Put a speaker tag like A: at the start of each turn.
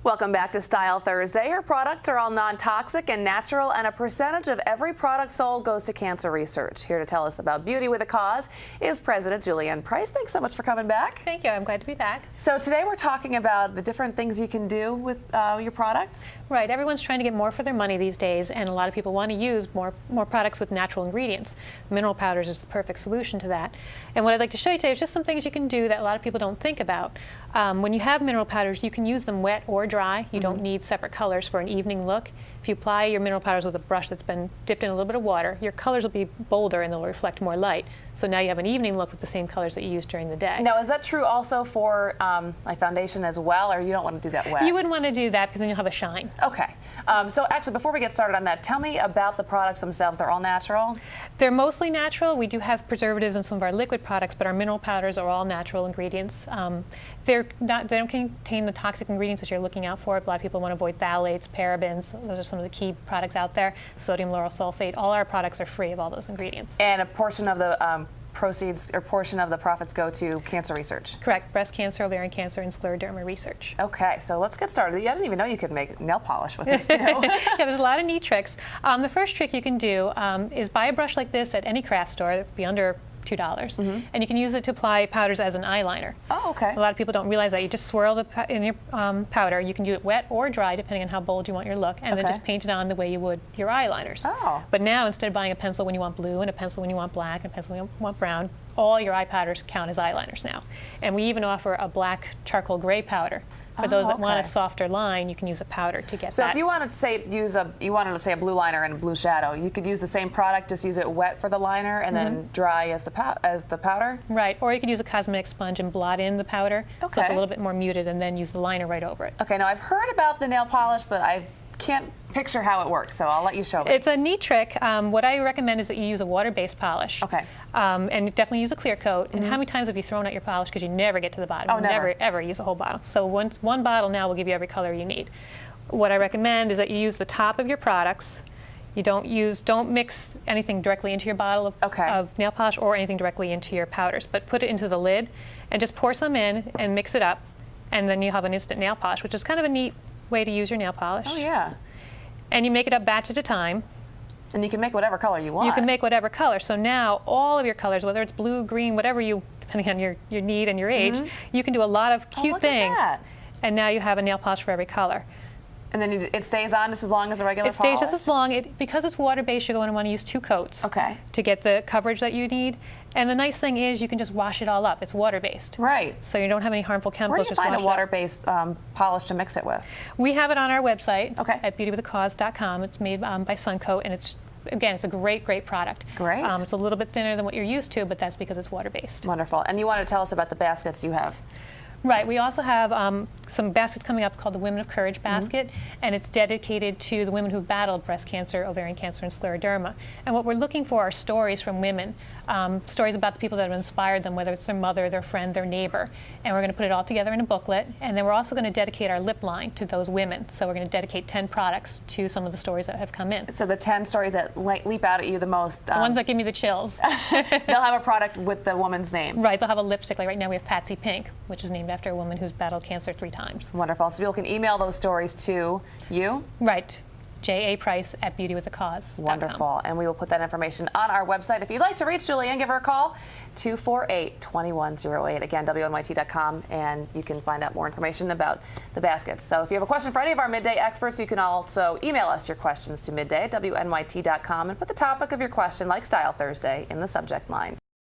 A: Welcome back to Style Thursday. Her products are all non-toxic and natural, and a percentage of every product sold goes to cancer research. Here to tell us about Beauty with a Cause is President Julianne Price. Thanks so much for coming back.
B: Thank you. I'm glad to be back.
A: So today we're talking about the different things you can do with your products.
B: Right. Everyone's trying to get more for their money these days, and a lot of people want to use more products with natural ingredients. Mineral powders is the perfect solution to that. And what I'd like to show you today is just some things you can do that a lot of people don't think about. When you have mineral powders, you can use them wet or dry. You don't need separate colors for an evening look. If you apply your mineral powders with a brush that's been dipped in a little bit of water, your colors will be bolder and they'll reflect more light. So now you have an evening look with the same colors that you use during the day.
A: Now, is that true also for like foundation as well, or you don't want to do that wet?
B: You wouldn't want to do that because then you'll have a shine.
A: Okay. So actually, before we get started on that, tell me about the products themselves. They're all natural?
B: They're mostly natural. We do have preservatives in some of our liquid products, but our mineral powders are all natural ingredients. They don't contain the toxic ingredients that you're looking out for. A lot of people want to avoid phthalates, parabens. Those are some of the key products out there. Sodium lauryl sulfate. All our products are free of all those ingredients.
A: And a portion of the proceeds or portion of the profits go to cancer research?
B: Correct. Breast cancer, ovarian cancer, and scleroderma research.
A: Okay, so let's get started. I didn't even know you could make nail polish with this too.
B: Yeah, there's a lot of neat tricks. The first trick you can do is buy a brush like this at any craft store. It'll be under $2, and you can use it to apply powders as an eyeliner.
A: Oh, okay.
B: A lot of people don't realize that. You just swirl in your powder. You can do it wet or dry, depending on how bold you want your look, and then just paint it on the way you would your eyeliners.
A: Oh.
B: But now, instead of buying a pencil when you want blue, and a pencil when you want black, and a pencil when you want brown, all your eye powders count as eyeliners now. And we even offer a black charcoal gray powder. For those that want a softer line, you can use a powder to get that.
A: So if you wanted to say a blue liner and a blue shadow, you could use the same product, just use it wet for the liner and then dry as the powder?
B: Right, or you could use a cosmetic sponge and blot in the powder, so it's a little bit more muted, and then use the liner right over it. Okay,
A: now I've heard about the nail polish, but I can't picture how it works, so I'll let you show me.
B: It's a neat trick. What I recommend is that you use a water-based polish.
A: Okay.
B: And definitely use a clear coat. And how many times have you thrown out your polish because you never get to the bottom?
A: Oh, never.
B: Never, ever use a whole bottle. So one bottle now will give you every color you need. What I recommend is that you use the top of your products. You don't mix anything directly into your bottle of nail polish or anything directly into your powders, but put it into the lid and just pour some in and mix it up, and then you have an instant nail polish, which is kind of a neat way to use your nail polish.
A: Oh, yeah.
B: And you make it up batch at a time.
A: And you can make whatever color you want.
B: You can make whatever color. So now all of your colors, whether it's blue, green, whatever depending on your need and your age, you can do a lot of cute things.
A: At that.
B: And now you have a nail polish for every color.
A: And then it stays on just as long as a regular polish?
B: It stays just as long. Because it's water-based, you're going to want to use 2 coats to get the coverage that you need. And the nice thing is you can just wash it all up. It's water-based.
A: Right.
B: So you don't have any harmful chemicals.
A: Where do you find a water-based polish to mix it with?
B: We have it on our website at beautywithacause.com. It's made by Suncoat, and it's a great, great product.
A: Great.
B: It's a little bit thinner than what you're used to, but that's because it's water-based.
A: Wonderful. And you want to tell us about the baskets you have?
B: Right. We also have some baskets coming up called the Women of Courage basket, and it's dedicated to the women who've battled breast cancer, ovarian cancer, and scleroderma. And what we're looking for are stories from women, stories about the people that have inspired them, whether it's their mother, their friend, their neighbor. And we're going to put it all together in a booklet, and then we're also going to dedicate our lip line to those women. So we're going to dedicate 10 products to some of the stories that have come in.
A: So the 10 stories that leap out at you the most.
B: The ones that give me the chills.
A: They'll have a product with the woman's name.
B: Right. They'll have a lipstick. Like right now we have Patsy Pink, which is named after a woman who's battled cancer 3 times.
A: Wonderful. So people can email those stories to you?
B: Right. JAPrice@beautywithacause.com.
A: Wonderful. And we will put that information on our website. If you'd like to reach Julianne, give her a call, 248-2108. Again, WNYT.com, and you can find out more information about the baskets. So if you have a question for any of our Midday experts, you can also email us your questions to midday@WNYT.com and put the topic of your question, like Style Thursday, in the subject line.